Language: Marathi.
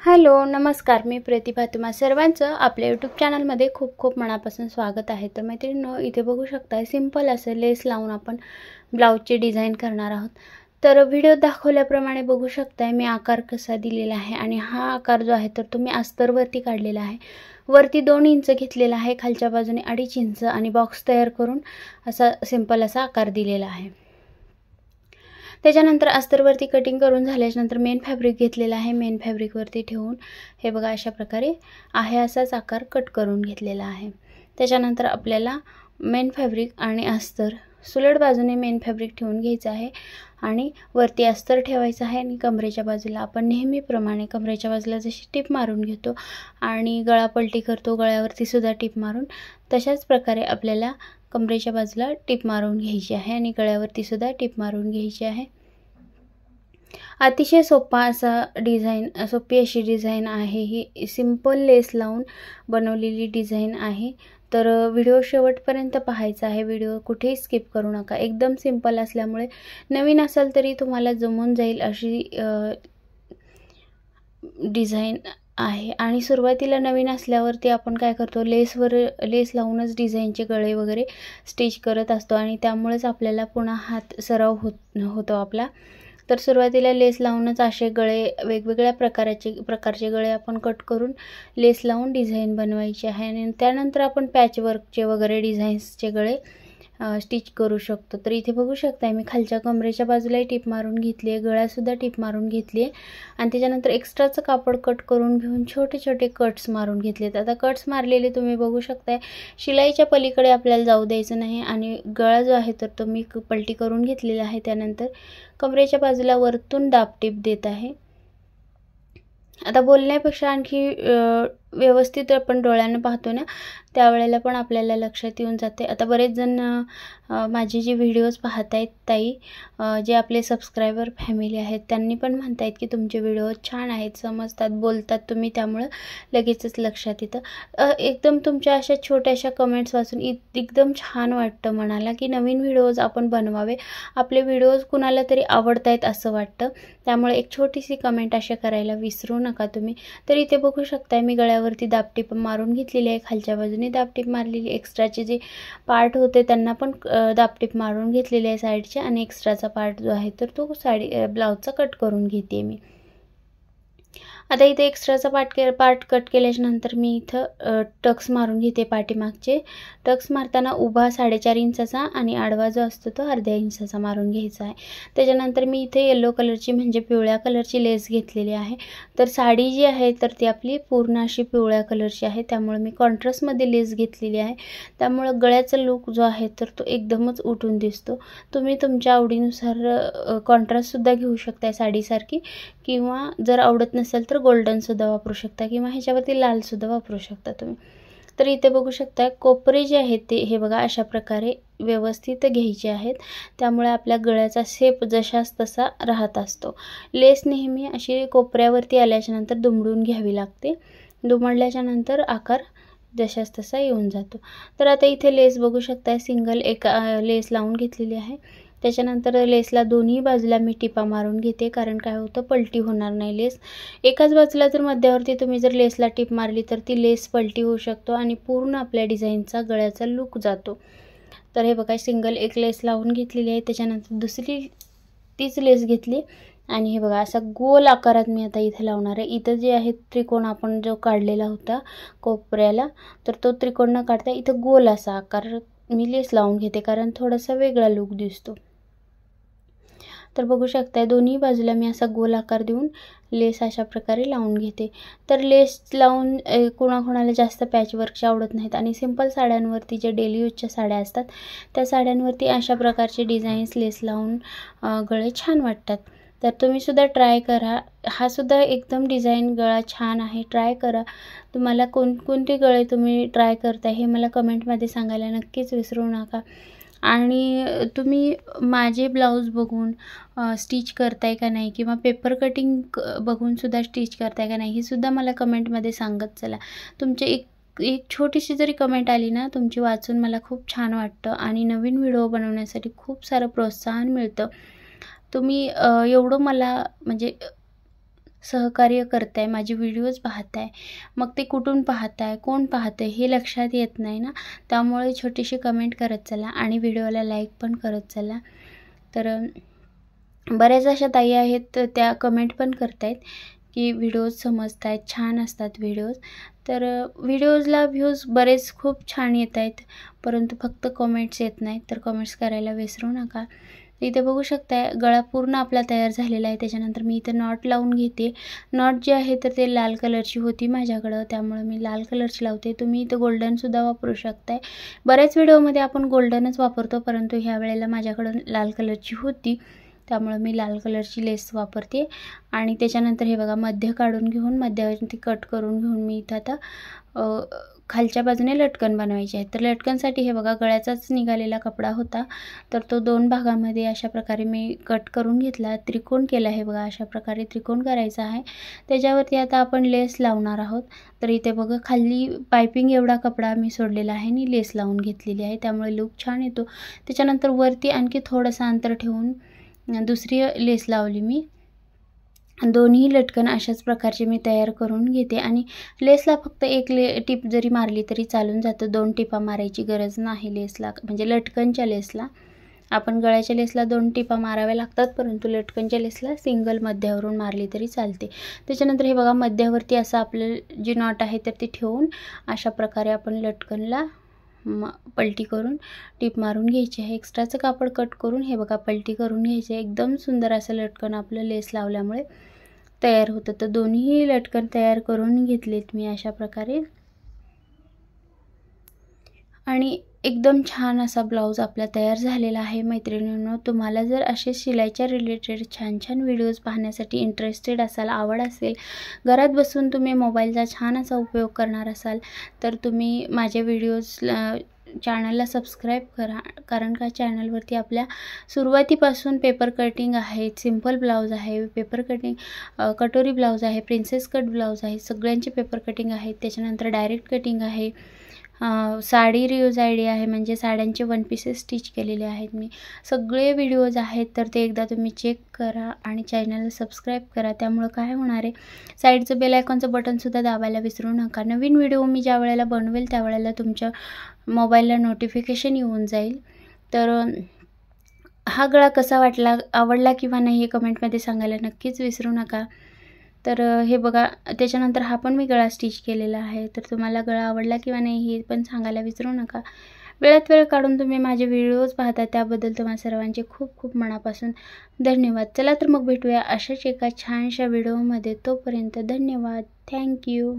हॅलो नमस्कार, मी प्रतिभा. तुम्हा सर्वांचं आपल्या यूट्यूब चॅनलमध्ये खूप खूप मनापासून स्वागत आहे. तर मैत्रिणींनो, इथे बघू शकता सिंपल असं लेस लावून आपण ब्लाऊजची डिझाईन करणार आहोत. तर व्हिडिओ दाखवल्याप्रमाणे बघू शकता मी आकार कसा दिलेला आहे आणि हा आकार जो आहे तर तो मी अस्तरवरती काढलेला आहे. वरती 2 इंच घेतलेला आहे, खालच्या बाजूने 2.5 इंच आणि बॉक्स तयार करून असा सिंपल असा आकार दिलेला आहे. त्याच्यानंतर अस्तरवरती कटिंग करून झाल्यानंतर मेन फॅब्रिक घेतलेला आहे. मेन फॅब्रिकवरती ठेवून हे बघा अशा प्रकारे आहे असाच आकार कट करून घेतलेला आहे. त्याच्यानंतर आपल्याला मेन फॅब्रिक आणि अस्तर सुलट बाजूने मेन फॅब्रिक ठेवून घ्यायचं आहे आणि वरती अस्तर ठेवायचं आहे आणि कमरेच्या बाजूला आपण नेहमीप्रमाणे कमरेच्या बाजूला जशी टिप मारून घेतो आणि गळा पलटी करतो गळ्यावरती सुद्धा टिप मारून, तशाच प्रकारे आपल्याला कमरेच्या बाजूला टिप मारून घ्यायची आहे आणि गळ्यावरती सुद्धा टिप मारून घ्यायची आहे. अतिशय सोपा असा सोपी अशी डिझाईन आहे. ही सिंपल लेस लावून बनवलेली डिझाईन आहे. तर व्हिडिओ शेवटपर्यंत पाहायचा आहे. व्हिडिओ कुठेही स्किप करू नका. एकदम सिंपल असल्यामुळे नवीन असाल तरी तुम्हाला जमून जाईल अशी डिझाईन आहे. आणि सुरुवातीला नवीन असल्यावरती आपण काय करतो, लेस लावूनच डिझाईनचे गळे वगैरे स्टिच करत असतो आणि त्यामुळेच आपल्याला पुन्हा हात सराव होतो आपला. तर सुरुवातीला लेस लावूनच असे गळे वेगवेगळ्या प्रकारचे गळे आपण कट करून लेस लावून डिझाईन बनवायची आहे आणि त्यानंतर आपण पॅचवर्कचे वगैरे डिझाईन्सचे गळे स्टिच करू शकतो. तर इथे बघू शकता मी खालच्या कमरेच्या बाजूलाही टिप मारून घेतली आहे, गळ्यासुद्धा टिप मारून घेतली आहे आणि त्याच्यानंतर एक्स्ट्राचं कापड कट करून घेऊन छोटे छोटे कट्स मारून घेतलेत. आता कट्स मारलेले तुम्ही बघू शकताय. शिलाईच्या पलीकडे आपल्याला जाऊ द्यायचं नाही आणि गळा जो आहे तर तो मी पलटी करून घेतलेला आहे. त्यानंतर कमरेच्या बाजूला वरतून दाब टिप देत आहे. आता बोलण्यापेक्षा आणखी व्यवस्थित आपण डोळ्यानं पाहतो ना, त्यावेळेला पण आपल्याला लक्षात येऊन जाते. आता बरेच जण माझे जे व्हिडिओज पाहत आहेत ताई, जे आपले सबस्क्रायबर फॅमिली आहेत, त्यांनी पण म्हणतायत की तुमचे व्हिडिओ छान आहेत, समजतात, बोलतात तुम्ही, त्यामुळं लगेचच लक्षात येतं. एकदम तुमच्या अशा छोट्याशा कमेंट्स वाचून एकदम छान वाटतं मनाला की नवीन व्हिडिओज आपण बनवावे, आपले व्हिडिओज कुणाला तरी आवडत आहेत असं वाटतं. त्यामुळे एक छोटीशी कमेंट अशा करायला विसरू नका तुम्ही. तर इथे बघू शकताय मी गळ्यावरती दाबटीप मारून घेतलेली आहे, खालच्या बाजूने दाबटीप मारलेली, एक्स्ट्राचे जे पार्ट होते त्यांना पण दाबटीप मारून घेतलेले आहे साईडचे आणि एक्स्ट्राचा पार्ट जो आहे तर तो ब्लाऊजचा कट करून घेते मी. आता इथे एक्स्ट्राचा पार्ट कट केल्यानंतर मी इथं टक्स मारून घेते. पाठीमागचे टक्स मारताना उभा 4.5 इंचाचा आणि आडवा जो असतो तो अर्ध्या इंचाचा मारून घ्यायचा आहे. त्याच्यानंतर मी इथे येलो कलरची म्हणजे पिवळ्या कलरची लेस घेतलेली आहे. तर साडी जी आहे तर ती आपली पूर्ण अशी पिवळ्या कलरची आहे, त्यामुळे मी कॉन्ट्रास्टमध्ये लेस घेतलेली आहे. त्यामुळे गळ्याचा लुक जो आहे तर तो एकदमच उठून दिसतो. तुम्ही तुमच्या आवडीनुसार कॉन्ट्रास्टसुद्धा घेऊ शकता साडीसारखी, किंवा जर आवडत नसेल तर गोल्डनसुद्धा वापरू शकता किंवा ह्याच्यावरती लालसुद्धा वापरू शकता तुम्ही. तर इथे बघू शकता कोपरे जे आहेत ते हे बघा अशा प्रकारे व्यवस्थित घ्यायचे आहेत. त्यामुळे आपल्या गळ्याचा शेप जशास तसा राहत असतो. लेस नेहमी अशी कोपऱ्यावरती आल्याच्यानंतर दुमडून घ्यावी लागते. दुमडल्याच्यानंतर आकार जशास तसा येऊन जातो. तर आता इथे लेस बघू शकता सिंगल एक लेस लावून घेतलेली आहे. त्याच्यानंतर लेसला दोन्ही बाजूला मी टिपा मारून घेते, कारण काय होतं पलटी होणार नाही लेस. एकाच बाजूला जर मध्यावरती तुम्ही जर लेसला टिप मारली तर ती लेस पलटी होऊ शकतो आणि पूर्ण आपल्या डिझाईनचा गळ्याचा लुक जातो. तर हे बघा सिंगल एक लेस लावून घेतलेली आहे. त्याच्यानंतर दुसरी तीच लेस घेतली आणि हे बघा असा गोल आकारात मी आता इथे लावणार आहे. इथं जे आहे त्रिकोण आपण जो काढलेला होता कोपऱ्याला, तर तो त्रिकोण न काढता इथं गोल असा आकार मी लेस लावून घेते, कारण थोडासा वेगळा लुक दिसतो. तर बघू शकता दोन्ही बाजूला मी असा गोल आकार देऊन लेस अशा प्रकारे लावून घेते. तर लेस लावून कोणाकोणाला जास्त पॅचवर्कच्या आवडत नाहीत आणि सिंपल साड्यांवरती जे डेली यूजच्या साड्या असतात त्या साड्यांवरती अशा प्रकारचे डिझाईन्स लेस लावून गळे छान वाटतात. तर तुम्हीसुद्धा ट्राय करा. हा सुद्धा एकदम डिझाईन गळा छान आहे, ट्राय करा. तुम्हाला कोणकोणते गळे तुम्ही ट्राय करताय हे मला कमेंटमध्ये सांगायला नक्कीच विसरू नका. आणि तुम्ही माझे ब्लाऊज बघून स्टिच करताय का नाही किंवा पेपर कटिंग बघूनसुद्धा स्टिच करताय का नाही हे सुद्धा मला कमेंटमध्ये सांगत चला. तुमचे एक छोटीशी जरी कमेंट आली ना तुमची वाचून मला खूप छान वाटतं आणि नवीन व्हिडिओ बनवण्यासाठी खूप सारं प्रोत्साहन मिळतं. तुम्ही एवढं मला म्हणजे सहकार्य करताय, माझे व्हिडिओज पाहताय, मग ते कुठून पाहताय, कोण पाहतंय हे लक्षात येत नाही ना. त्यामुळे छोटीशी कमेंट करत चला आणि व्हिडिओला लाईक पण करत चला. तर बऱ्याच अशा ताई आहेत तर त्या कमेंट पण करतायत की व्हिडिओज समजतायत, छान असतात व्हिडिओज. तर व्हिडिओजला व्ह्यूज बरेच खूप छान येत आहेत, परंतु फक्त कमेंट्स येत नाहीत. तर कमेंट्स करायला विसरू नका. इथे बघू शकताय गळा पूर्ण आपला तयार झालेला आहे. त्याच्यानंतर मी इथे नॉट लावून घेते. नॉट जे आहे तर ते लाल कलरची होती माझ्याकडं, त्यामुळे मी लाल कलरची लावते. तुम्ही इथं गोल्डनसुद्धा वापरू शकताय. बऱ्याच व्हिडिओमध्ये आपण गोल्डनच वापरतो, परंतु ह्या वेळेला माझ्याकडं लाल कलरची होती, त्यामुळे मी लाल कलरची लेस वापरते. आणि त्याच्यानंतर हे बघा मध्य काढून घेऊन मध्यावरती कट करून घेऊन मी इथं आता खालच्या बाजूने लटकन बनवायचे आहे. तर लटकनसाठी हे बघा गळ्याचाच निघालेला कपडा होता, तर तो 2 भागामध्ये अशा प्रकारे मी कट करून घेतला, त्रिकोण केला. हे बघा अशा प्रकारे त्रिकोण करायचा आहे. त्याच्यावरती आता आपण लेस लावणार आहोत. तर इथे बघा खाली पायपिंग एवढा कपडा मी सोडलेला आहे आणि लेस लावून घेतलेली आहे, त्यामुळे लूक छान येतो. त्याच्यानंतर वरती आणखी थोडंसं अंतर ठेवून दुसरी लेस लावली मी. दोन्ही लटकन अशाच प्रकारचे मी तयार करून घेते. आणि लेसला फक्त एक टिप जरी मारली तरी चालून जातं, 2 टिपा मारायची गरज नाही लेसला, म्हणजे लटकनच्या लेसला. आपण गळ्याच्या लेसला 2 टिपा माराव्या लागतात, परंतु लटकनच्या लेसला सिंगल मध्यावरून मारली तरी चालते. त्याच्यानंतर हे बघा मध्यावरती असं आपलं जी नॉट आहे तर ती ठेवून अशा प्रकारे आपण लटकनला पलटी करून टिप मारून घ्यायची आहे. एक्स्ट्राचं कापड कट करून हे बघा पलटी करून घ्यायचे. एकदम सुंदर असं लटकन आपलं लेस लावल्यामुळे तयार होतं. तर दोन्ही लटकन तयार करून घेतलेत मी अशा प्रकारे. आणि एकदम छान असा ब्लाऊज आपला तयार झालेला आहे. मैत्रिणींनो, तुम्हाला जर असे शिलाईच्या रिलेटेड छान छान व्हिडिओज पाहण्यासाठी इंटरेस्टेड असाल, आवड असेल, घरात बसून तुम्ही मोबाईलचा छान असा उपयोग करणार असाल, तर तुम्ही माझ्या चॅनलला सबस्क्राईब करा. कारण का चॅनलवरती आपल्या सुरुवातीपासून पेपर कटिंग आहे, सिंपल ब्लाऊज आहे, पेपर कटिंग कटोरी ब्लाऊज आहे, प्रिन्सेस कट ब्लाऊज आहे, सगळ्यांचे पेपर कटिंग आहेत. त्याच्यानंतर डायरेक्ट कटिंग आहे, साडी रियूज आयडिया आहे, म्हणजे साड्यांचे 1 पीसेस स्टिच केलेले आहेत मी. सगळे व्हिडिओज आहेत, तर ते एकदा तुम्ही चेक करा आणि चॅनलला सबस्क्राईब करा. त्यामुळं काय होणार आहे, साईडचं बेल आयकॉनचं बटनसुद्धा दाबायला विसरू नका. नवीन व्हिडिओ मी ज्या वेळेला बनवेल त्यावेळेला तुमच्या मोबाईलला नोटिफिकेशन येऊन जाईल. तर हा गळा कसा वाटला, आवडला किंवा नाही हे कमेंटमध्ये सांगायला नक्कीच विसरू नका. तर हे बघा त्याच्यानंतर हा पण मी गळा स्टिच केलेला आहे. तर तुम्हाला गळा आवडला किंवा नाही हे पण सांगायला विसरू नका. वेळात वेळ काढून तुम्ही माझे व्हिडिओज पाहता त्याबद्दल तुम्हा सर्वांचे खूप खूप मनापासून धन्यवाद. चला तर मग भेटूया अशाच एका छानशा व्हिडिओमध्ये. तोपर्यंत धन्यवाद. थँक्यू.